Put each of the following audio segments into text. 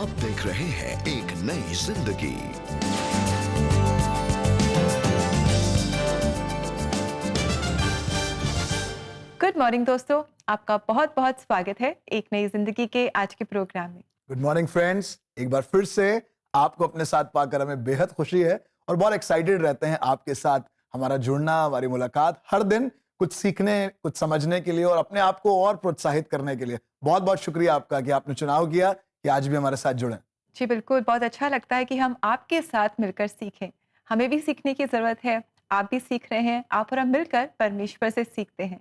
अब देख रहे हैं एक नई जिंदगी। गुड मॉर्निंग दोस्तों, आपका बहुत बहुत स्वागत है एक नई जिंदगी के आज के प्रोग्राम में। गुड मॉर्निंग फ्रेंड्स, एक बार फिर से आपको अपने साथ पाकर हमें बेहद खुशी है और बहुत एक्साइटेड रहते हैं आपके साथ हमारा जुड़ना, हमारी मुलाकात हर दिन कुछ सीखने, कुछ समझने के लिए और अपने आप को और प्रोत्साहित करने के लिए। बहुत बहुत शुक्रिया आपका कि आपने चुनाव किया कि आज भी हमारे साथ जुड़े। जी बिल्कुल, बहुत अच्छा लगता है कि हम आपके साथ मिलकर सीखें। हमें भी सीखने की ज़रूरत है, आप भी सीख रहे हैं, आप और हम मिलकर परमेश्वर से सीखते हैं।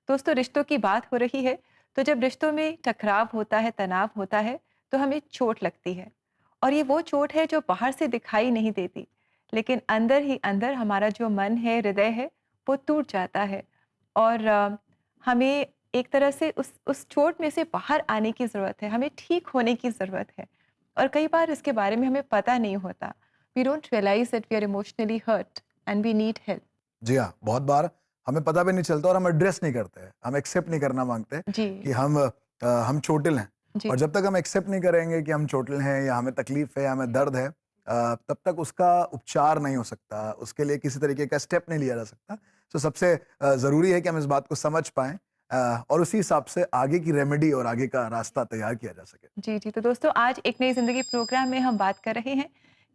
दोस्तों, रिश्तों की बात हो रही है, तो जब रिश्तों में टकराव होता है, तनाव होता है, तो हमें चोट लगती है। और ये वो चोट है जो बाहर से दिखाई नहीं देती, लेकिन अंदर ही अंदर हमारा जो मन है, हृदय है, वो टूट जाता है। और हमें एक तरह से उस चोट में से बाहर आने की ज़रूरत है, हमें ठीक होने की ज़रूरत है। और कई बार इसके बारे में हमें पता नहीं होता। We don't realise that we are emotionally hurt and we need help. जी हाँ, बहुत बार हमें पता भी नहीं चलता और हम एड्रेस नहीं करते हैं, हम एक्सेप्ट नहीं करना मांगते जी कि हम चोटिल हैं। जी और जब तक हम एक्सेप्ट नहीं करेंगे कि हम चोटिल हैं या हमें तकलीफ है या हमें दर्द है, तब तक उसका उपचार नहीं हो सकता, उसके लिए किसी तरीके का स्टेप नहीं लिया जा सकता। तो सबसे ज़रूरी है कि हम इस बात को समझ पाएं और उसी हिसाब से आगे की रेमेडी और आगे का रास्ता तैयार किया जा सके। जी जी। तो दोस्तों, आज एक नई ज़िंदगी प्रोग्राम में हम बात कर रहे हैं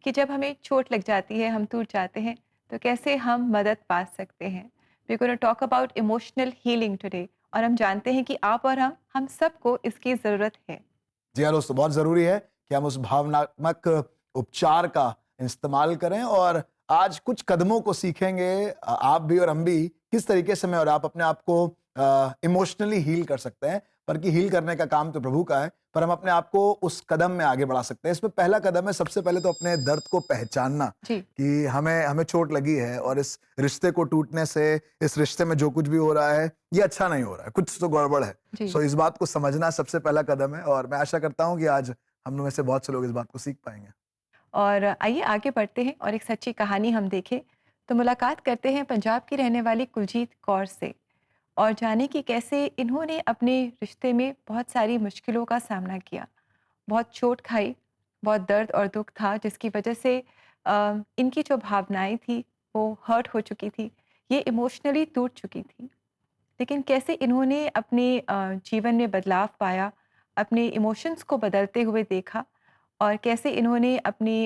कि जब हमें चोट लग जाती है, हम टूट जाते हैं, तो कैसे हम मदद पा सकते हैं। We gonna talk about emotional healing today. और हम जानते हैं कि आप और हम सबको इसकी ज़रूरत है। जी हाँ दोस्तों, बहुत ज़रूरी है कि हम उस भावनात्मक उपचार का इस्तेमाल करें और आज कुछ कदमों को सीखेंगे, आप भी और हम भी, किस तरीके से मैं और आप अपने आप को इमोशनली हील कर सकते हैं। पर कि हील करने का काम तो प्रभु का है, पर हम अपने आप को उस कदम में आगे बढ़ा सकते हैं। इसमें पहला कदम है सबसे पहले तो अपने दर्द को पहचानना जी कि हमें हमें चोट लगी है और इस रिश्ते को टूटने से, इस रिश्ते में जो कुछ भी हो रहा है ये अच्छा नहीं हो रहा है, कुछ तो गड़बड़ है। जी सो इस बात को समझना सबसे पहला कदम है और मैं आशा करता हूँ कि आज हम लोग में से बहुत से लोग इस बात को सीख पाएंगे। और आइए आगे बढ़ते हैं और एक सच्ची कहानी हम देखें। तो मुलाकात करते हैं पंजाब की रहने वाली कुलजीत कौर से और जाने कि कैसे इन्होंने अपने रिश्ते में बहुत सारी मुश्किलों का सामना किया, बहुत चोट खाई, बहुत दर्द और दुख था जिसकी वजह से इनकी जो भावनाएं थी वो हर्ट हो चुकी थी, ये इमोशनली टूट चुकी थी। लेकिन कैसे इन्होंने अपने जीवन में बदलाव पाया, अपने इमोशंस को बदलते हुए देखा और कैसे इन्होंने अपनी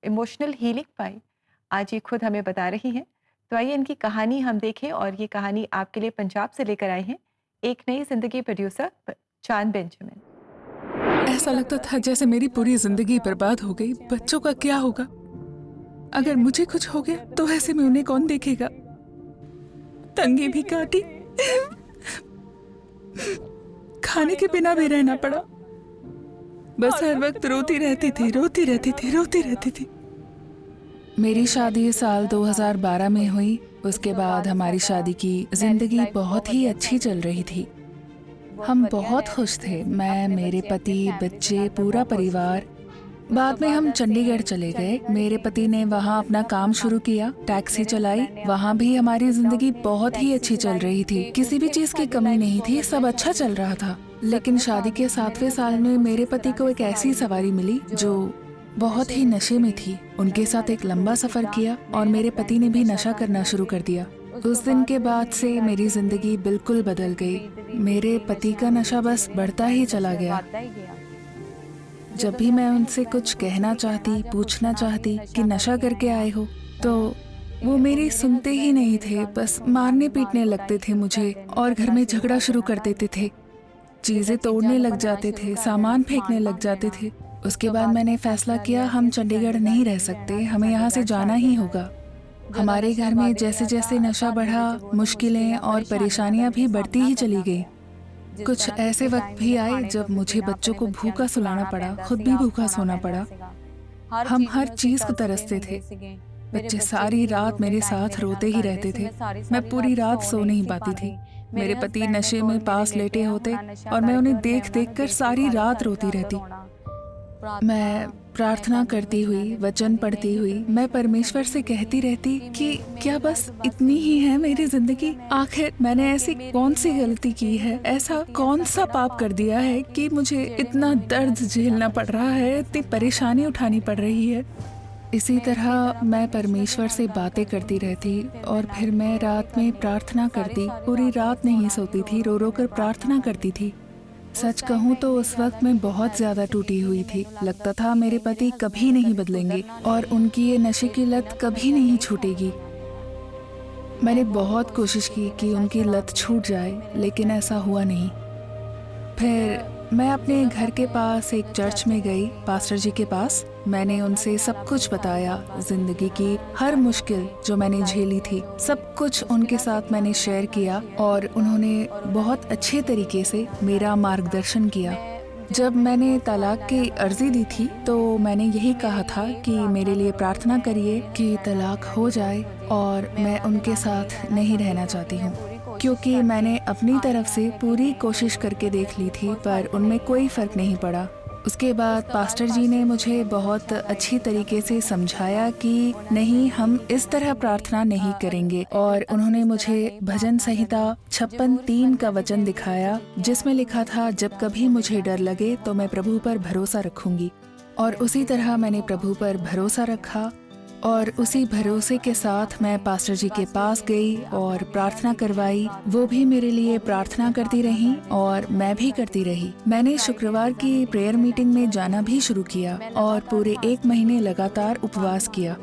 इमोशनल हीलिंग पाई, आज ये खुद हमें बता रही हैं। तो आइए इनकी कहानी हम देखें और ये कहानी आपके लिए पंजाब से लेकर आए हैं एक नई ज़िंदगी प्रोड्यूसर चांद बेंजामिन। ऐसा लगता था जैसे मेरी पूरी जिंदगी बर्बाद हो गई। बच्चों का क्या होगा? अगर मुझे कुछ हो गया तो ऐसे में उन्हें कौन देखेगा? तंगी भी काटी, खाने के बिना भी रहना पड़ा। बस हर वक्त रोती रहती थी, रोती रहती थी, रोती रहती थी। मेरी शादी साल 2012 में हुई। उसके बाद हमारी शादी की जिंदगी बहुत ही अच्छी चल रही थी। हम बहुत खुश थे, मैं, मेरे पति, बच्चे, पूरा परिवार। बाद में हम चंडीगढ़ चले गए। मेरे पति ने वहाँ अपना काम शुरू किया, टैक्सी चलाई। वहाँ भी हमारी जिंदगी बहुत ही अच्छी चल रही थी, किसी भी चीज की कमी नहीं थी, सब अच्छा चल रहा था। लेकिन शादी के 7वें साल में मेरे पति को एक ऐसी सवारी मिली जो बहुत ही नशे में थी। उनके साथ एक लंबा सफर किया और मेरे पति ने भी नशा करना शुरू कर दिया। उस दिन के बाद से मेरी जिंदगी बिल्कुल बदल गई। मेरे पति का नशा बस बढ़ता ही चला गया। जब भी मैं उनसे कुछ कहना चाहती, पूछना चाहती कि नशा करके आए हो, तो वो मेरी सुनते ही नहीं थे। बस मारने पीटने लगते थे मुझे और घर में झगड़ा शुरू कर देते थे। चीजें तोड़ने लग जाते थे, सामान फेंकने लग जाते थे। उसके बाद मैंने फैसला किया हम चंडीगढ़ नहीं रह सकते, हमें यहाँ से जाना ही होगा। हमारे घर में जैसे जैसे नशा बढ़ा, मुश्किलें और परेशानियां भी बढ़ती ही चली गई। कुछ ऐसे वक्त भी आए जब मुझे बच्चों को भूखा सुलाना पड़ा, खुद भी भूखा सोना पड़ा। हम हर चीज को तरसते थे। बच्चे सारी रात मेरे साथ रोते ही रहते थे। मैं पूरी रात सो नहीं पाती थी। मेरे पति नशे में पास लेटे होते और मैं उन्हें देख देख कर सारी रात रोती रहती। मैं प्रार्थना करती हुई, वचन पढ़ती हुई, मैं परमेश्वर से कहती रहती कि क्या बस इतनी ही है मेरी जिंदगी? आखिर मैंने ऐसी कौन सी गलती की है, ऐसा कौन सा पाप कर दिया है कि मुझे इतना दर्द झेलना पड़ रहा है, इतनी परेशानी उठानी पड़ रही है? इसी तरह मैं परमेश्वर से बातें करती रहती और फिर मैं रात में प्रार्थना करती। पूरी रात नहीं सोती थी, रो रो कर प्रार्थना करती थी। सच कहूँ तो उस वक्त मैं बहुत ज्यादा टूटी हुई थी। लगता था मेरे पति कभी नहीं बदलेंगे और उनकी ये नशे की लत कभी नहीं छूटेगी। मैंने बहुत कोशिश की कि उनकी लत छूट जाए, लेकिन ऐसा हुआ नहीं। फिर मैं अपने घर के पास एक चर्च में गई, पास्टर जी के पास। मैंने उनसे सब कुछ बताया, जिंदगी की हर मुश्किल जो मैंने झेली थी, सब कुछ उनके साथ मैंने शेयर किया और उन्होंने बहुत अच्छे तरीके से मेरा मार्गदर्शन किया। जब मैंने तलाक की अर्जी दी थी तो मैंने यही कहा था कि मेरे लिए प्रार्थना करिए कि तलाक हो जाए, और मैं उनके साथ नहीं रहना चाहती हूँ, क्योंकि मैंने अपनी तरफ से पूरी कोशिश करके देख ली थी, पर उनमें कोई फर्क नहीं पड़ा। उसके बाद पास्टर जी ने मुझे बहुत अच्छी तरीके से समझाया कि नहीं, हम इस तरह प्रार्थना नहीं करेंगे, और उन्होंने मुझे भजन संहिता 56:3 का वचन दिखाया, जिसमें लिखा था, जब कभी मुझे डर लगे तो मैं प्रभु पर भरोसा रखूंगी। और उसी तरह मैंने प्रभु पर भरोसा रखा, और उसी भरोसे के साथ मैं पास्टर जी के पास गई और प्रार्थना करवाई। वो भी मेरे लिए प्रार्थना करती रहीं और मैं भी करती रही। मैंने शुक्रवार की प्रेयर मीटिंग में जाना भी शुरू किया और पूरे 1 महीने लगातार उपवास किया।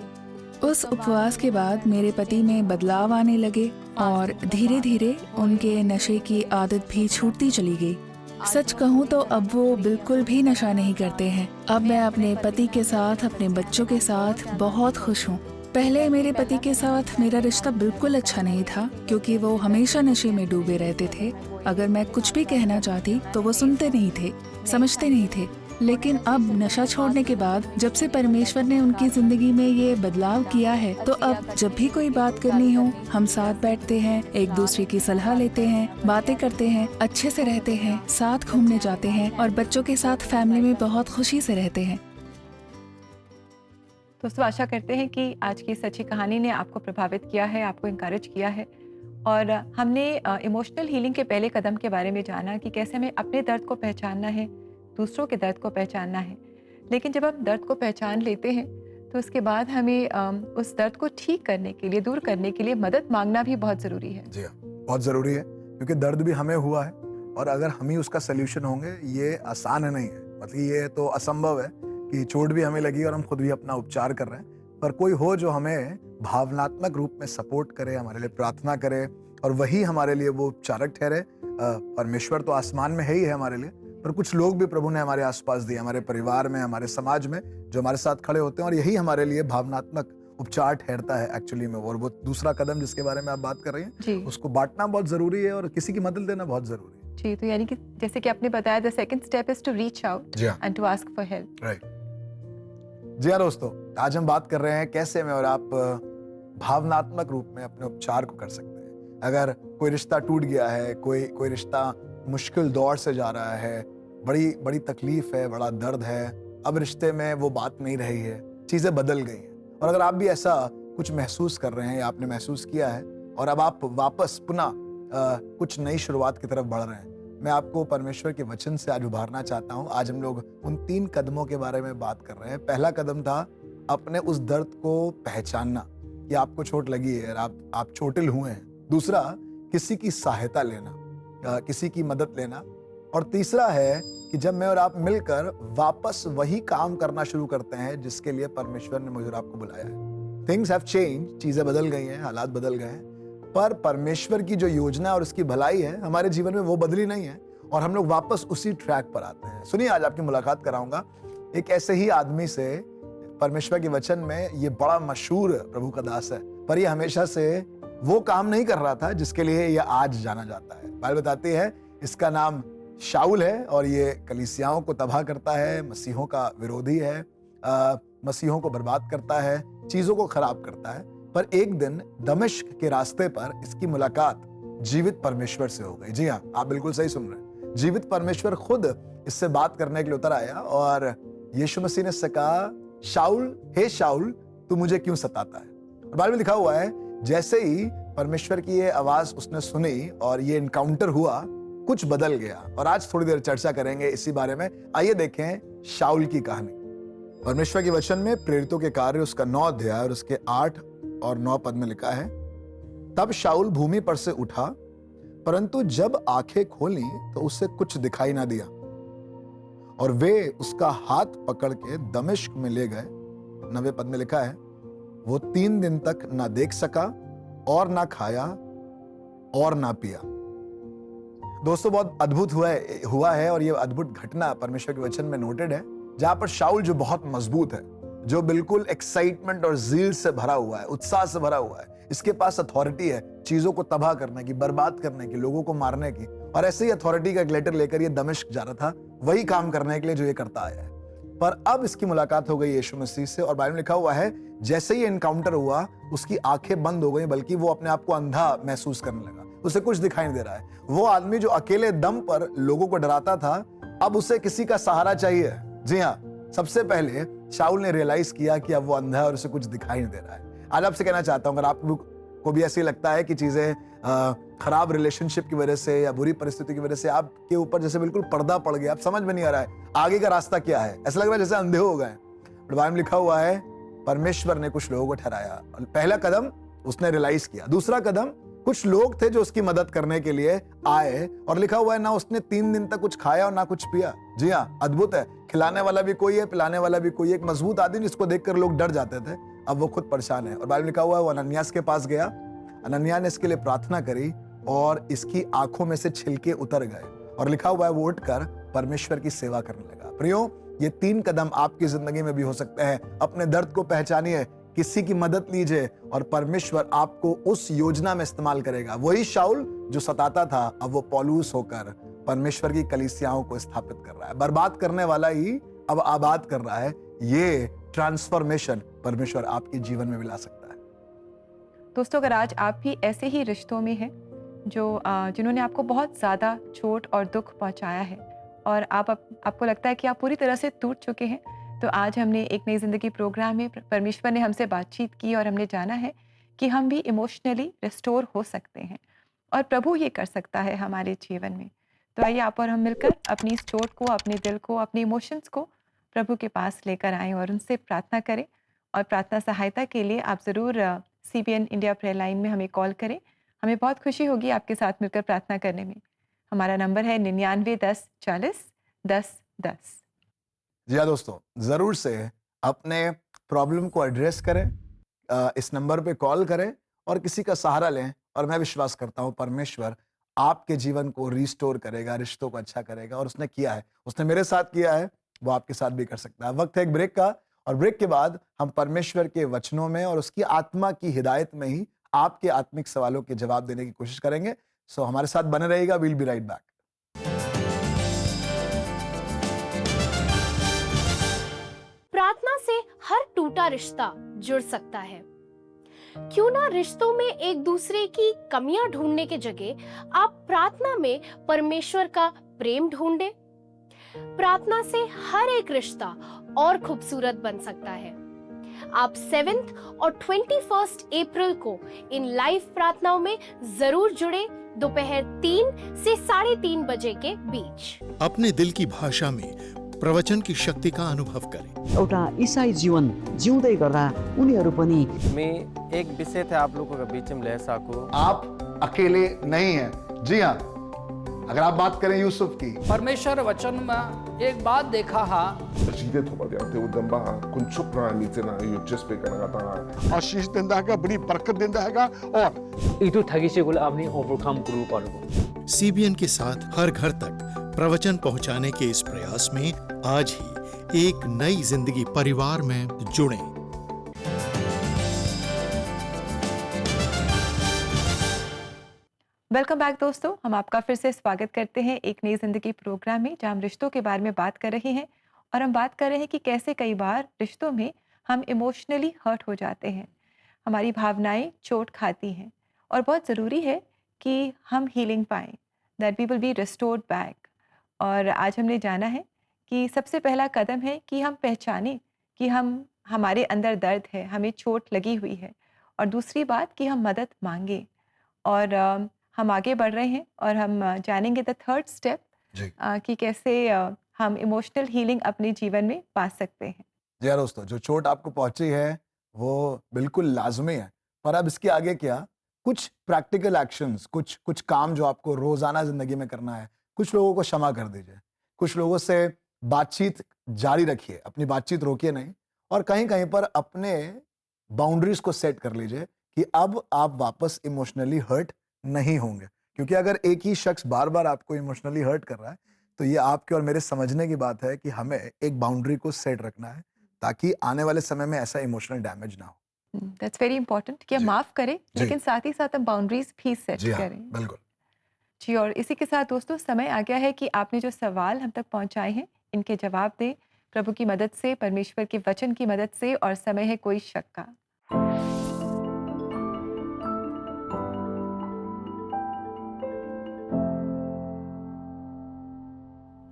उस उपवास के बाद मेरे पति में बदलाव आने लगे और धीरे धीरे उनके नशे की आदत भी छूटती चली गई। सच कहूँ तो अब वो बिल्कुल भी नशा नहीं करते हैं। अब मैं अपने पति के साथ, अपने बच्चों के साथ बहुत खुश हूँ। पहले मेरे पति के साथ मेरा रिश्ता बिल्कुल अच्छा नहीं था, क्योंकि वो हमेशा नशे में डूबे रहते थे। अगर मैं कुछ भी कहना चाहती तो वो सुनते नहीं थे, समझते नहीं थे। लेकिन अब नशा छोड़ने के बाद, जब से परमेश्वर ने उनकी जिंदगी में ये बदलाव किया है, तो अब जब भी कोई बात करनी हो, हम साथ बैठते हैं, एक दूसरे की सलाह लेते हैं, बातें करते हैं, अच्छे से रहते हैं, साथ घूमने जाते हैं और बच्चों के साथ फैमिली में बहुत खुशी से रहते हैं। दोस्तों, आशा करते हैं कि आज की सच्ची कहानी ने आपको प्रभावित किया है, आपको इंकरेज किया है। और हमने इमोशनल हीलिंग के पहले कदम के बारे में जाना कि कैसे हमें अपने दर्द को पहचानना है, दूसरों के दर्द को पहचानना है। लेकिन जब हम दर्द को पहचान लेते हैं तो उसके बाद हमें उस दर्द को ठीक करने के लिए, दूर करने के लिए मदद मांगना भी बहुत ज़रूरी है। जी हाँ, बहुत ज़रूरी है, क्योंकि दर्द भी हमें हुआ है और अगर हम ही उसका सल्यूशन होंगे, ये आसान नहीं है। मतलब ये तो असंभव है कि चोट भी हमें लगी और हम खुद भी अपना उपचार कर रहे हैं, पर कोई हो जो हमें भावनात्मक रूप में सपोर्ट करे, हमारे लिए प्रार्थना करे और वही हमारे लिए वो उपचारक ठहरे। परमेश्वर तो आसमान में है ही है हमारे लिए, पर कुछ लोग भी प्रभु ने हमारे आसपास दिए, हमारे परिवार में, हमारे समाज में, जो हमारे साथ खड़े होते हैं और यही हमारे लिए भावनात्मक उपचार ठहरता है एक्चुअली में। और वो दूसरा कदम जिसके बारे में आप बात कर रही हैं, उसको बांटना बहुत जरूरी है और किसी की मदद लेना बहुत जरूरी है। जी, तो यानी कि जैसे कि आपने बताया, the second step is to reach out and to ask for help. Right. जी हाँ दोस्तों, आज हम बात कर रहे हैं कैसे मैं और आप भावनात्मक रूप में अपने उपचार को कर सकते हैं। अगर कोई रिश्ता टूट गया है, कोई रिश्ता मुश्किल दौर से जा रहा है, बड़ी बड़ी तकलीफ है, बड़ा दर्द है, अब रिश्ते में वो बात नहीं रही है, चीजें बदल गई हैं, और अगर आप भी ऐसा कुछ महसूस कर रहे हैं या आपने महसूस किया है और अब आप वापस पुनः कुछ नई शुरुआत की तरफ बढ़ रहे हैं, मैं आपको परमेश्वर के वचन से आज उभारना चाहता हूं। आज हम लोग उन 3 कदमों के बारे में बात कर रहे हैं। पहला कदम था अपने उस दर्द को पहचानना कि आपको चोट लगी है, आप चोटिल हुए हैं। दूसरा, किसी की सहायता लेना, किसी की मदद लेना। और तीसरा है कि जब मैं और आप मिलकर वापस वही काम करना शुरू करते हैं जिसके लिए परमेश्वर ने मुझे और आपको बुलाया है। थिंग्स हैव चेंज, चीजें बदल गई हैं, हालात बदल गए हैं, पर परमेश्वर की जो योजना और उसकी भलाई है हमारे जीवन में वो बदली नहीं है और हम लोग वापस उसी ट्रैक पर आते हैं। सुनिए, आज आपकी मुलाकात कराऊंगा एक ऐसे ही आदमी से। परमेश्वर के वचन में ये बड़ा मशहूर प्रभु का दास है, पर ये हमेशा से वो काम नहीं कर रहा था जिसके लिए ये आज जाना जाता है। बाइबल बताती है इसका नाम शाऊल है और ये कलीसियाओं को तबाह करता है, मसीहों का विरोधी है, मसीहों को बर्बाद करता है, चीजों को खराब करता है। पर एक दिन दमिश्क के रास्ते पर इसकी मुलाकात जीवित परमेश्वर से हो गई। जी हाँ, आप बिल्कुल सही सुन रहे हैं। जीवित परमेश्वर खुद इससे बात करने के लिए उतर आया और यीशु मसीह ने उससे कहा, शाऊल, हे शाऊल, तू मुझे क्यों सताता है? और बाइबल में लिखा हुआ है, जैसे ही परमेश्वर की ये आवाज उसने सुनी और ये इनकाउंटर हुआ, कुछ बदल गया। और आज थोड़ी देर चर्चा करेंगे इसी बारे में। आइए देखें शाऊल की कहानी। परमेश्वर के वचन में प्रेरितों के कार्य उसका 9 अध्याय और उसके 8 और 9 पद में लिखा है, तब शाऊल भूमि पर से उठा, परंतु जब आंखें खोली तो उसे कुछ दिखाई ना दिया, और वे उसका हाथ पकड़ के दमिश्क में ले गए। 9वें पद में लिखा है, वो 3 दिन तक ना देख सका और ना खाया और ना पिया। दोस्तों, बहुत अद्भुत हुआ है और ये अद्भुत घटना परमेश्वर के वचन में नोटेड है, जहां पर शाऊल जो बहुत मजबूत है, जो बिल्कुल एक्साइटमेंट और ज़ील से भरा हुआ है, उत्साह से भरा हुआ है, इसके पास अथॉरिटी है चीजों को तबाह करने की, बर्बाद करने की, लोगों को मारने की, और ऐसे ही अथॉरिटी का एक लेटर लेकर ये दमिश्क जा रहा था, वही काम करने के लिए जो ये करता आया है। पर अब इसकी मुलाकात हो गई यीशु मसीह से, और बाइबल में लिखा हुआ है, जैसे ही एनकाउंटर हुआ उसकी आंखें बंद हो गई, बल्कि वो अपने आप को अंधा महसूस करने लगा, उसे कुछ दिखाई नहीं दे रहा है। वो आदमी जो अकेले दम पर लोगों को डराता था, अब उसे किसी का सहारा चाहिए। जी हाँ, सबसे पहले शाऊल ने रियलाइज किया कि अब वो अंधा है और उसे कुछ दिखाई नहीं दे रहा है। आज आपसे कहना चाहता हूं, अगर आपको भी ऐसे लगता है कि चीजें खराब रिलेशनशिप की वजह से या बुरी परिस्थिति की वजह से आपके ऊपर जैसे बिल्कुल पर्दा पड़ गया, आप समझ में नहीं आ रहा है आगे का रास्ता क्या है, ऐसा लग रहा है जैसे अंधे हो गए, बाइबल में लिखा हुआ है, परमेश्वर ने कुछ लोगों को ठहराया। पहला कदम उसने रियलाइज किया। दूसरा कदम, कुछ लोग थे जो उसकी मदद करने के लिए आए, और लिखा हुआ है, ना उसने 3 दिन तक कुछ खाया और ना कुछ पिया। जी हाँ, अद्भुत है, खिलाने वाला भी कोई है, पिलाने वाला भी कोई है। एक मजबूत आदमी जिसको देखकर लोग डर जाते थे, अब वो खुद परेशान है। और बाइबल में लिखा हुआ है, वो अनन्यास के पास गया, अनन्यास ने इसके लिए प्रार्थना करी और इसकी आंखों में से छिलके उतर गए, और लिखा हुआ है वो उठकर परमेश्वर की सेवा करने लगा। प्रियो, ये 3 कदम आपकी जिंदगी में भी हो सकते हैं। अपने दर्द को पहचानिए, किसी की मदद लीजिए, और परमेश्वर आपको उस योजना में इस्तेमाल करेगा। वही शाऊल जो सताता था, अब वो पौलुस होकर परमेश्वर की कलीसियाओं को स्थापित कर रहा है। बर्बाद करने वाला ही अब आबाद कर रहा है। ये ट्रांसफॉर्मेशन परमेश्वर आपके जीवन में भी ला सकता है। दोस्तों, अगर आज आप भी ऐसे ही रिश्तों में हैं जिन्होंने आपको बहुत ज़्यादा चोट और दुख पहुंचाया है, और आपको लगता है कि आप पूरी तरह से टूट चुके हैं, तो आज हमने एक नई ज़िंदगी प्रोग्राम में परमेश्वर ने हमसे बातचीत की और हमने जाना है कि हम भी इमोशनली रिस्टोर हो सकते हैं, और प्रभु ये कर सकता है हमारे जीवन में। तो आइए आप और हम मिलकर अपनी इस चोट को, अपने दिल को, अपने इमोशंस को प्रभु के पास लेकर आएँ और उनसे प्रार्थना करें। और प्रार्थना सहायता के लिए आप ज़रूर CBN इंडिया प्रेयर लाइन में हमें कॉल करें। हमें बहुत खुशी होगी आपके साथ मिलकर प्रार्थना करने में। हमारा नंबर है 99 10 40 10 10। जी हाँ दोस्तों, जरूर से अपने प्रॉब्लम को एड्रेस करें, इस नंबर पे कॉल करें और किसी का सहारा लें, और मैं विश्वास करता हूँ परमेश्वर आपके जीवन को रिस्टोर करेगा, रिश्तों को अच्छा करेगा। और उसने किया है, उसने मेरे साथ किया है, वो आपके साथ भी कर सकता है। वक्त है एक ब्रेक का, और ब्रेक के बाद हम परमेश्वर के वचनों में और उसकी आत्मा की हिदायत में ही आपके आत्मिक सवालों के जवाब देने की कोशिश करेंगे। सो हमारे साथ बने रहिएगा। We'll be right back. प्रार्थना से हर टूटा रिश्ता जुड़ सकता है। क्यों ना रिश्तों में एक दूसरे की कमियां ढूंढने के जगह आप प्रार्थना में परमेश्वर का प्रेम ढूंढें। प्रार्थना से हर एक रिश्ता और खूबसूरत बन सकता है। आप 7 और 21 अप्रैल को इन लाइव प्रार्थनाओं में जरूर जुड़े, दोपहर 3 से 3:30 बजे के बीच। अपने दिल की भाषा में प्रवचन की शक्ति का अनुभव करें। एउटा ईसाई जीवन जिउँदै गर्दा उनीहरू पनि मैं एक विषय थे आप लोगों के बीच में ले सकूं। आप अकेले नहीं हैं। जी हाँ, अगर आप बात करें यूसुफ की, परमेश्वर वचन में एक बात देखा हा Presidente Tobadiante Udamba kun chukra nicena yo jespe kanagata आशीष देता है, बड़ी बरकत देता है, और itu thagisegul apni overcome kuru parbo। CBN के साथ हर घर तक प्रवचन पहुंचाने के इस प्रयास में आज ही एक नई जिंदगी परिवार में जुड़ें। वेलकम बैक दोस्तों, हम आपका फिर से स्वागत करते हैं एक नई जिंदगी प्रोग्राम में, जहां हम रिश्तों के बारे में बात कर रहे हैं। और हम बात कर रहे हैं कि कैसे कई बार रिश्तों में हम इमोशनली हर्ट हो जाते हैं, हमारी भावनाएं चोट खाती हैं, और बहुत ज़रूरी है कि हम हीलिंग पाएं, that we will be restored back. और आज हमने जाना है कि सबसे पहला कदम है कि हम पहचानें कि हमारे अंदर दर्द है, हमें चोट लगी हुई है, और दूसरी बात कि हम मदद मांगें। और हम आगे बढ़ रहे हैं और हम जानेंगे द थर्ड स्टेप कि कैसे हम इमोशनल हीलिंग अपने जीवन में पा सकते हैं। जी हाँ दोस्तों, जो चोट आपको पहुंची है वो बिल्कुल लाजमी है, पर अब इसके आगे क्या? कुछ प्रैक्टिकल एक्शंस, कुछ काम जो आपको रोजाना जिंदगी में करना है। कुछ लोगों को क्षमा कर दीजिए, कुछ लोगों से बातचीत जारी रखिए, अपनी बातचीत रोकिए नहीं, और कहीं कहीं पर अपने बाउंड्रीज को सेट कर लीजिए कि अब आप वापस इमोशनली हर्ट नहीं होंगे। क्योंकि अगर एक ही शख्स बार बार आपको इमोशनली हर्ट कर रहा है तो ये आपके और मेरे समझने की बात है कि हमें एक बाउंड्री को सेट रखना है ताकि आने वाले समय में ऐसा इमोशनल डैमेज ना हो। दैट्स वेरी इंपॉर्टेंट कि हम माफ करें, लेकिन साथ ही साथ हम बाउंड्रीज भी सेट करें। बिल्कुल जी। और इसी के साथ दोस्तों समय आ गया है कि आपने जो सवाल हम तक पहुंचाए हैं इनके जवाब दें, प्रभु की मदद से, परमेश्वर के वचन की मदद से, और समय है कोई शक का।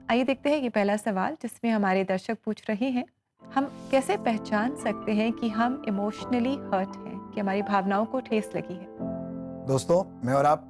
आइए देखते हैं ये पहला सवाल जिसमें हमारे दर्शक पूछ रहे हैं, हम कैसे पहचान सकते हैं कि हम इमोशनली हर्ट हैं, कि हमारी भावनाओं को ठेस लगी है। दोस्तों, मैं और आप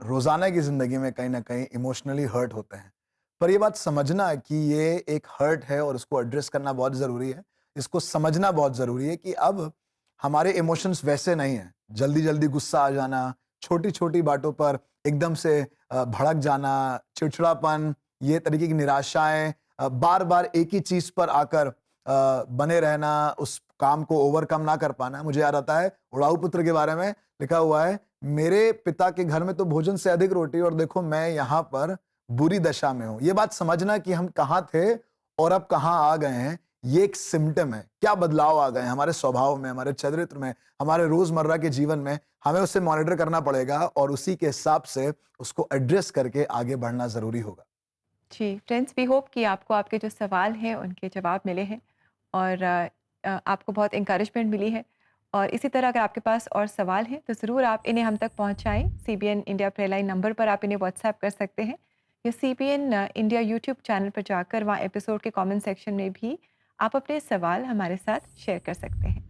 रोजाना की जिंदगी में कहीं ना कहीं इमोशनली हर्ट होते हैं, पर ये बात समझना कि ये एक हर्ट है और उसको एड्रेस करना बहुत जरूरी है। इसको समझना बहुत जरूरी है कि अब हमारे इमोशंस वैसे नहीं हैं। जल्दी जल्दी गुस्सा आ जाना, छोटी छोटी बातों पर एकदम से भड़क जाना, चिड़चिड़ापन, ये तरीके की निराशाएं, बार बार एक ही चीज पर आकर बने रहना, उस काम को ओवरकम ना कर पाना। मुझे याद आता है उड़ाऊ पुत्र के बारे में लिखा हुआ है, मेरे पिता के घर में तो भोजन से अधिक रोटी, और देखो मैं यहाँ पर बुरी दशा में हूं। ये बात समझना कि हम कहाँ थे और अब कहाँ आ गए हैं, ये एक सिम्टम है। क्या बदलाव आ गए हमारे स्वभाव में, हमारे चरित्र में, हमारे रोजमर्रा के जीवन में। हमें उसे मॉनिटर करना पड़ेगा और उसी के हिसाब से उसको एड्रेस करके आगे बढ़ना जरूरी होगा। जी फ्रेंड्स, वी होप कि आपको आपके जो सवाल हैं उनके जवाब मिले हैं और आपको बहुत इंकरेजमेंट मिली है। और इसी तरह अगर आपके पास और सवाल हैं तो ज़रूर आप इन्हें हम तक पहुंचाएं। CBN India prayer line number पर आप इन्हें व्हाट्सएप कर सकते हैं, या CBN इंडिया यूट्यूब चैनल पर जाकर वहाँ एपिसोड के कमेंट सेक्शन में भी आप अपने सवाल हमारे साथ शेयर कर सकते हैं।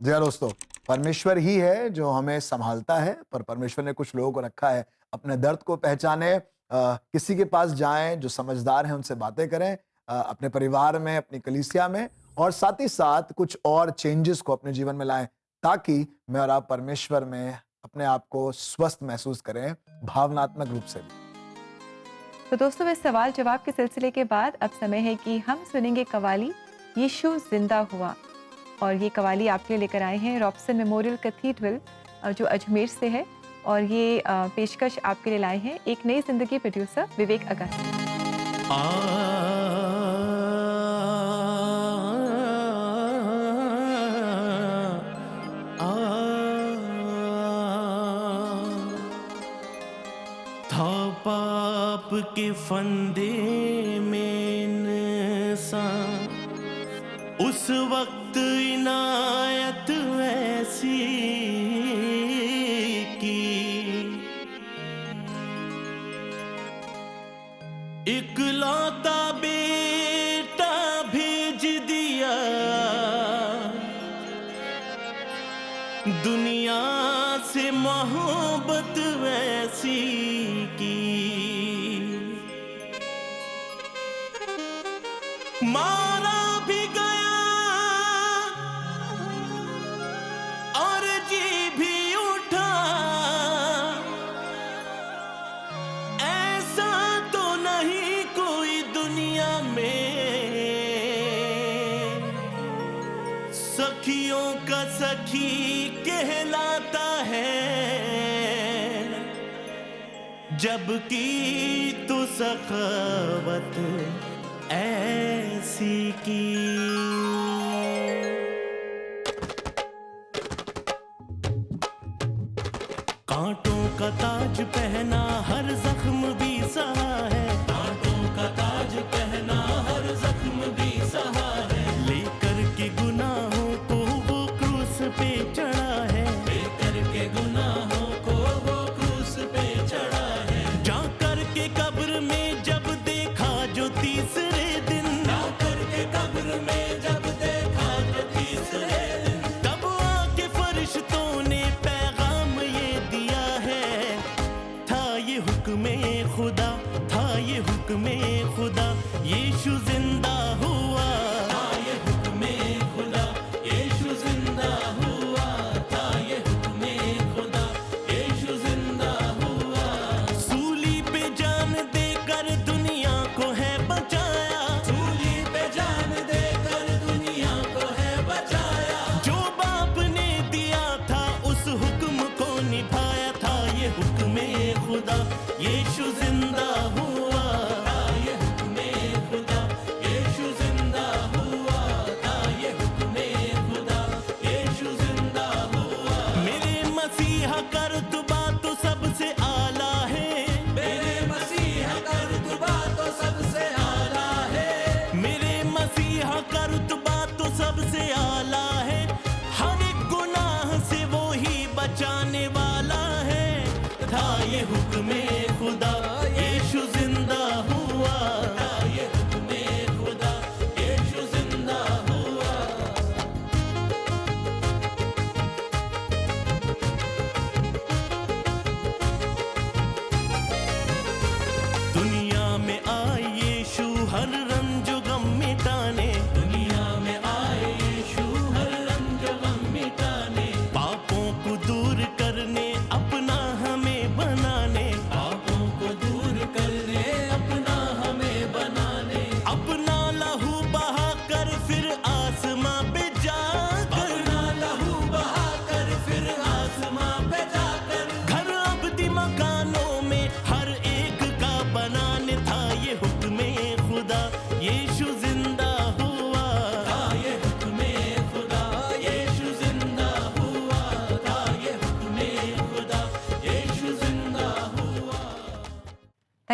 जी हाँ दोस्तों, परमेश्वर ही है जो हमें संभालता है, पर परमेश्वर ने कुछ लोगों को रखा है अपने दर्द को पहचाने, किसी के पास जाएं जो समझदार हैं, उनसे बातें करें, अपने परिवार में, अपनी कलीसिया में, और साथ ही साथ कुछ और चेंजेस को अपने जीवन में लाएं ताकि मैं और आप परमेश्वर में अपने आप को स्वस्थ महसूस करें, भावनात्मक रूप से भी। तो दोस्तों, इस सवाल जवाब के सिलसिले के बाद अब समय है कि हम सुनेंगे कवाली यीशु जिंदा हुआ, और ये कवाली आपके लिए लेकर आए हैं रॉबसन मेमोरियल कैथीड्रल जो अजमेर से है, और ये पेशकश आपके लिए लाए हैं एक नई जिंदगी प्रोड्यूसर विवेक अगासी। था पाप के फंदे में इंसान, उस वक्त इनायत ऐसी की, इकलौता बेटा भेज दिया, दुनिया से मोहब्बत वैसी की, मारा भी गया और जी भी उठा, ऐसा तो नहीं कोई दुनिया में सखियों का सखी कहलाता है, जबकि तो सखावत ऐसी की। कांटों का ताज पहना, हर जख्म भी सहा है, कांटों का ताज पहना, हर जख्म भी सहा है, लेकर के गुनाहों को वो क्रूस पे चढ़ा है, लेकर के गुनाहों को वो क्रूस पे चढ़ा है, जाकर के कब्र में जब देखा जो तीसरे दिन,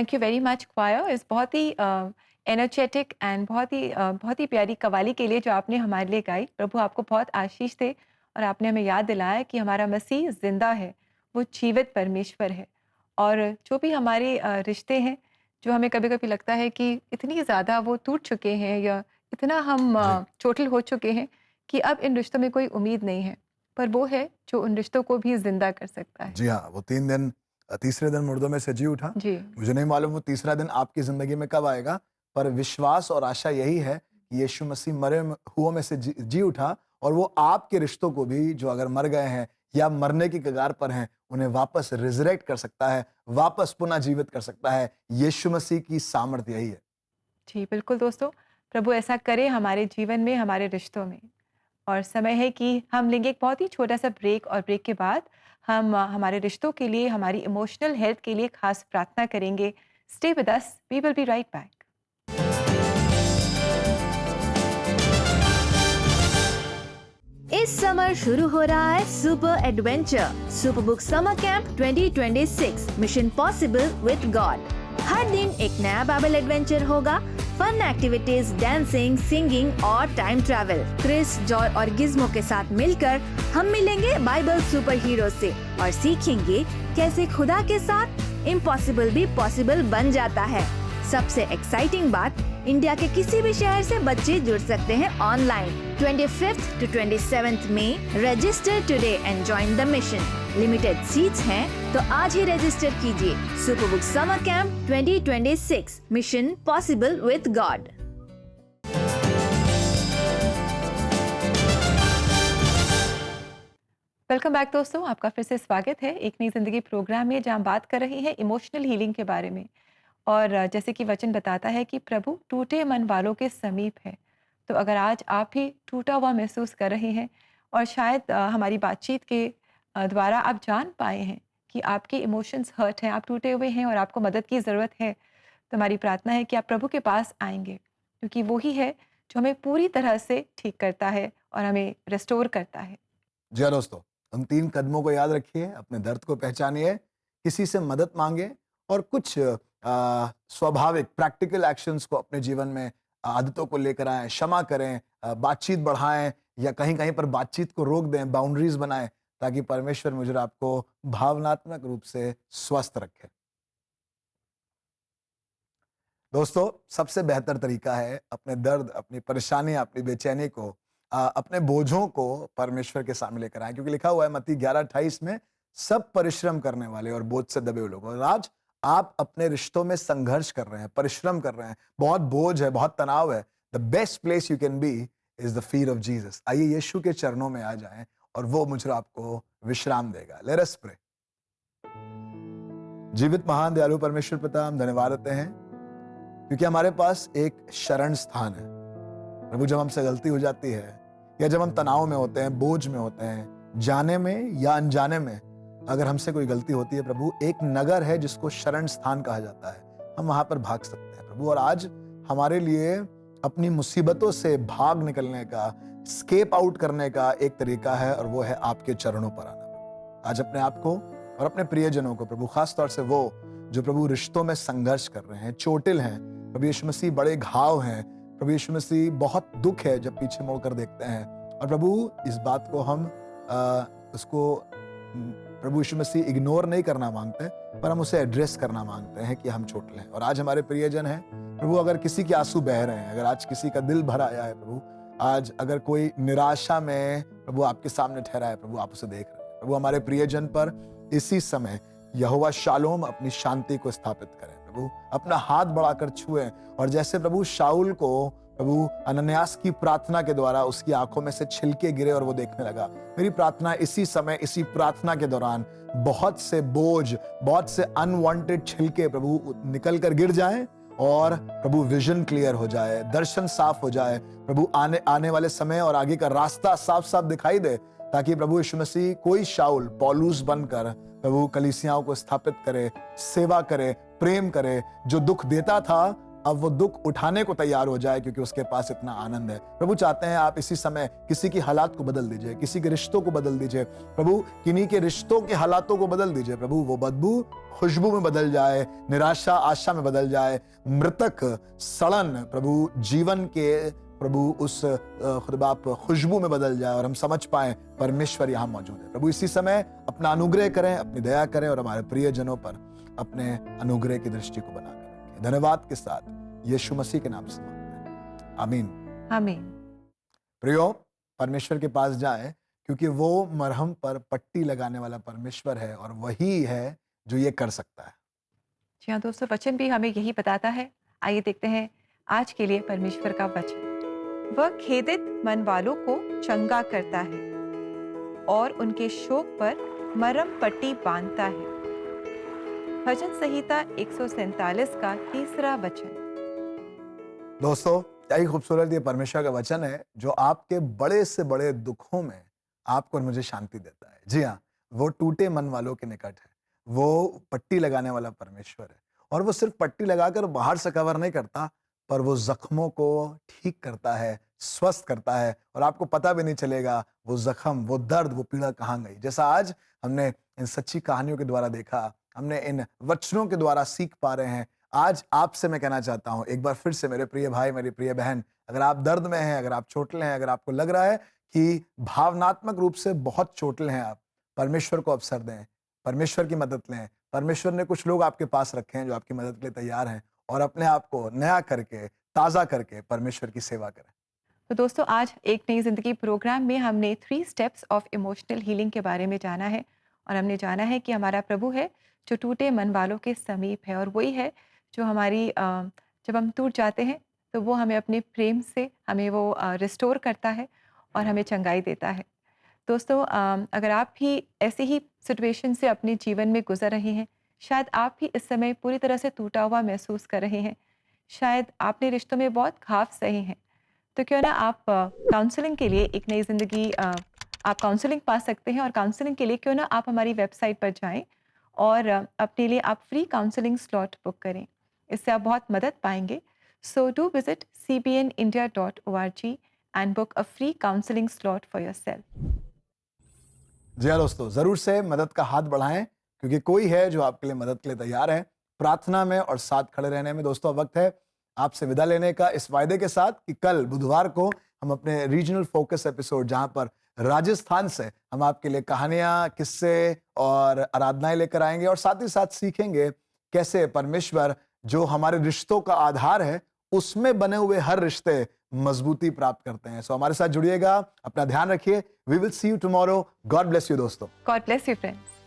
thank you very much choir. इस बहुत ही एनर्जेटिक एंड बहुत ही प्यारी कवाली के लिए जो आपने हमारे लिए गाई। प्रभु आपको बहुत आशीष दे और आपने हमें याद दिलाया कि हमारा मसीह जिंदा है, वो जीवित परमेश्वर है। और जो भी हमारे रिश्ते हैं, जो हमें कभी कभी लगता है कि इतनी ज़्यादा वो टूट चुके हैं या इतना हम चोटिल हो चुके हैं कि अब इन रिश्तों में कोई उम्मीद नहीं है, पर वो है जो उन रिश्तों को भी जिंदा कर सकता है। जी हाँ, वो तीसरे दिन मुर्दों में से जी उठा। जी। मुझे नहीं मालूम वो तीसरा दिन आपकी जिंदगी में कब आएगा, पर विश्वास और आशा यही है कि यीशु मसीह मरे हुओं में से जी उठा और वो आपके रिश्तों को भी, जो अगर मर गए हैं या मरने की कगार पर हैं, उन्हें वापस रिजरेक्ट कर सकता है, वापस पुनः जीवित कर सकता है। यीशु मसीह की सामर्थ्य यही है। जी बिल्कुल दोस्तों, प्रभु ऐसा करे हमारे जीवन में, हमारे रिश्तों में। और समय है कि हम लेंगे एक बहुत ही छोटा सा ब्रेक, और ब्रेक के बाद हम हमारे रिश्तों के लिए, हमारी इमोशनल हेल्थ के लिए खास प्रार्थना करेंगे। Stay with us, we will be right back. इस समर शुरू हो रहा है super adventure super book summer camp 2026 mission possible with God. हर दिन एक नया बाइबल एडवेंचर होगा। फन एक्टिविटीज, डांसिंग, सिंगिंग और टाइम ट्रैवल। क्रिस, जॉय और गिज्मो के साथ मिलकर हम मिलेंगे बाइबल सुपर हीरो से और सीखेंगे कैसे खुदा के साथ इम्पॉसिबल भी पॉसिबल बन जाता है। सबसे एक्साइटिंग बात, इंडिया के किसी भी शहर से बच्चे जुड़ सकते हैं ऑनलाइन। 25th to 27th में register today and join the mission. Limited seats हैं, तो आज ही रजिस्टर कीजिए। Super book summer camp 2026 mission possible with God. Welcome back दोस्तों, आपका फिर से स्वागत है एक नई जिंदगी प्रोग्राम में, जहां बात कर रहे हैं इमोशनल हीलिंग के बारे में। और जैसे कि वचन बताता है कि प्रभु टूटे मन वालों के समीप है। तो अगर आज आप भी टूटा हुआ महसूस कर रहे हैं और शायद हमारी बातचीत के द्वारा आप जान पाए हैं कि आपके इमोशंस हर्ट हैं, आप टूटे हुए हैं और आपको मदद की ज़रूरत है, तो हमारी प्रार्थना है कि आप प्रभु के पास आएंगे, क्योंकि वो ही है जो हमें पूरी तरह से ठीक करता है और हमें रिस्टोर करता है। जी हाँ दोस्तों, उन 3 कदमों को याद रखिए, अपने दर्द को पहचानिए, किसी से मदद मांगे और कुछ स्वाभाविक प्रैक्टिकल एक्शंस को अपने जीवन में, आदतों को लेकर आएं, क्षमा करें, बातचीत बढ़ाएं या कहीं कहीं पर बातचीत को रोक दें, बाउंड्रीज बनाएं, ताकि परमेश्वर मुझे आपको भावनात्मक रूप से स्वस्थ रखे। दोस्तों, सबसे बेहतर तरीका है अपने दर्द, अपनी परेशानी, अपनी बेचैनी को, अपने बोझों को परमेश्वर के सामने लेकर आए, क्योंकि लिखा हुआ है मत्ती 11:28 में, सब परिश्रम करने वाले और बोझ से दबे हुए लोग। और आज आप अपने रिश्तों में संघर्ष कर रहे हैं, परिश्रम कर रहे हैं, बहुत बोझ है, बहुत तनाव है, the best place you can be is the feet of Jesus. आइए यीशु के चरणों में आ जाएं और वो मुझे आपको विश्राम देगा। Let us pray. जीवित महान दयालु परमेश्वर पिता, हम धन्यवाद देते हैं क्योंकि हमारे पास एक शरण स्थान है। प्रभु, जब हमसे गलती हो जाती है या जब हम तनाव में होते हैं, बोझ में होते हैं, जाने में या अनजाने में अगर हमसे कोई गलती होती है, प्रभु, एक नगर है जिसको शरण स्थान कहा जाता है, हम वहां पर भाग सकते हैं प्रभु। और आज हमारे लिए अपनी मुसीबतों से भाग निकलने का, स्केप आउट करने का एक तरीका है, और वो है आपके चरणों पर आना। आज अपने आप को और अपने प्रियजनों को प्रभु, खास तौर से वो जो प्रभु रिश्तों में संघर्ष कर रहे हैं, चोटिल हैं, प्रभु यीशु मसीह, बड़े घाव हैं, प्रभु यीशु मसीह, बहुत दुख है जब पीछे मुड़कर देखते हैं। और प्रभु, इस बात को हम उसको प्रभु यीशु मसीह इग्नोर नहीं करना मांगते, पर हम उसे एड्रेस करना मांगते हैं कि हम चोटिल हैं। और आज हमारे प्रियजन हैं प्रभु, अगर किसी के आंसू बह रहे हैं, अगर आज किसी का दिल भर आया है प्रभु, आज अगर कोई निराशा में प्रभु आपके सामने ठहरा है प्रभु, आप उसे देख रहे हैं प्रभु। हमारे प्रियजन पर इसी समय यहोवा शालोम अपनी शांति को स्थापित करें प्रभु, अपना हाथ बढ़ाकर छुए। और जैसे प्रभु शाऊल को प्रभु अनन्यास की प्रार्थना के द्वारा उसकी आंखों में से छिलके गिरे और वो देखने लगा, मेरी प्रार्थना इसी समय, इसी प्रार्थना के दौरान बहुत से बोझ, बहुत से अनवांटेड छिलके प्रभु निकल कर गिर जाएं और प्रभु विजन क्लियर हो जाए, दर्शन साफ हो जाए प्रभु, आने वाले समय और आगे का रास्ता साफ साफ दिखाई दे, ताकि प्रभु यीशु मसीह कोई शाऊल पौलुस बनकर प्रभु कलीसियाओं को स्थापित करे, सेवा करे, प्रेम करे। जो दुख देता था अब वो दुख उठाने को तैयार हो जाए, क्योंकि उसके पास इतना आनंद है। प्रभु चाहते हैं आप इसी समय किसी की हालात को बदल दीजिए, किसी के रिश्तों को बदल दीजिए। प्रभु किन्हीं के रिश्तों के हालातों को बदल दीजिए। प्रभु वो बदबू खुशबू में बदल जाए, निराशा आशा में बदल जाए, मृतक सड़न प्रभु जीवन के प्रभु उस खुदाबाप खुशबू में बदल जाए और हम समझ पाए परमेश्वर यहाँ मौजूद है। प्रभु इसी समय अपना अनुग्रह करें, अपनी दया करें और हमारे प्रियजनों पर अपने अनुग्रह की दृष्टि को बनाकर रखें। धन्यवाद के साथ यीशु मसीह के नाम से मांगते हैं, आमीन आमीन। प्रियो, परमेश्वर के पास जाएं, क्योंकि वो मरहम पर पट्टी लगाने वाला परमेश्वर है और वही है जो ये कर सकता है। जी हाँ दोस्तों, वचन भी हमें यही बताता है। आइए देखते हैं आज के लिए परमेश्वर का वचन। वह खेदित मन वालों को चंगा करता है और उनके शोक पर मरहम पट्टी बांधता है। भजन संहिता 147 का 3रा वचन। दोस्तों, क्या ही खूबसूरत ये परमेश्वर का वचन है जो आपके बड़े से बड़े दुखों में आपको और मुझे शांति देता है। जी हाँ, वो टूटे मन वालों के निकट है। वो पट्टी लगाने वाला परमेश्वर है और वो सिर्फ पट्टी लगाकर बाहर से कवर नहीं करता, पर वो जख्मों को ठीक करता है, स्वस्थ करता है और आपको पता भी नहीं चलेगा वो जख्म, वो दर्द, वो पीड़ा कहाँ गई। जैसा आज हमने इन सच्ची कहानियों के द्वारा देखा, हमने इन वचनों के द्वारा सीख पा रहे हैं। आज आपसे मैं कहना चाहता हूं एक बार फिर से, मेरे प्रिय भाई, मेरी प्रिय बहन, अगर आप दर्द में हैं, अगर आप चोटिल हैं, अगर आपको लग रहा है कि भावनात्मक रूप से बहुत चोटिल हैं आप, परमेश्वर को अवसर दें, परमेश्वर की मदद लें। परमेश्वर ने कुछ लोग आपके पास रखे हैं जो आपकी मदद के लिए तैयार हैं और अपने आप को नया करके, ताज़ा करके परमेश्वर की सेवा करें। तो दोस्तों, आज एक नई जिंदगी प्रोग्राम में हमने 3 स्टेप्स ऑफ इमोशनल हीलिंग के बारे में जाना है और हमने जाना है कि हमारा प्रभु है जो टूटे मन वालों के समीप है और वही है जो हमारी जब हम टूट जाते हैं तो वो हमें अपने प्रेम से हमें वो रिस्टोर करता है और हमें चंगाई देता है। दोस्तों, अगर आप भी ऐसी ही सिचुएशन से अपने जीवन में गुजर रहे हैं, शायद आप भी इस समय पूरी तरह से टूटा हुआ महसूस कर रहे हैं, शायद आपने रिश्तों में बहुत घाव सहे हैं, तो क्यों ना आप काउंसलिंग के लिए एक नई ज़िंदगी आप काउंसलिंग पा सकते हैं। और काउंसलिंग के लिए क्यों ना आप हमारी वेबसाइट पर जाएं और अपने लिए आप फ्री काउंसलिंग स्लॉट बुक करें। इससे आप बहुत मदद पाएंगे। So do visit cbnindia.org and book a free counselling slot for yourself. जी हाँ दोस्तों, जरूर से मदद का हाथ बढ़ाएं, क्योंकि कोई है जो आपके लिए मदद के लिए तैयार है। प्रार्थना में और साथ खड़े रहने में दोस्तों वक्त है आपसे विदा लेने का, इस वायदे के साथ कि कल बुधवार को हम अपने रीजनल फोकस एपिसोड, जहां पर राजस्थान से हम आपके लिए कहानियां, किस्से और आराधनाएं लेकर आएंगे और साथ ही साथ सीखेंगे कैसे परमेश्वर जो हमारे रिश्तों का आधार है, उसमें बने हुए हर रिश्ते मजबूती प्राप्त करते हैं। सो हमारे साथ जुड़िएगा, अपना ध्यान रखिए। We will see you tomorrow. God bless you दोस्तों। God bless you friends.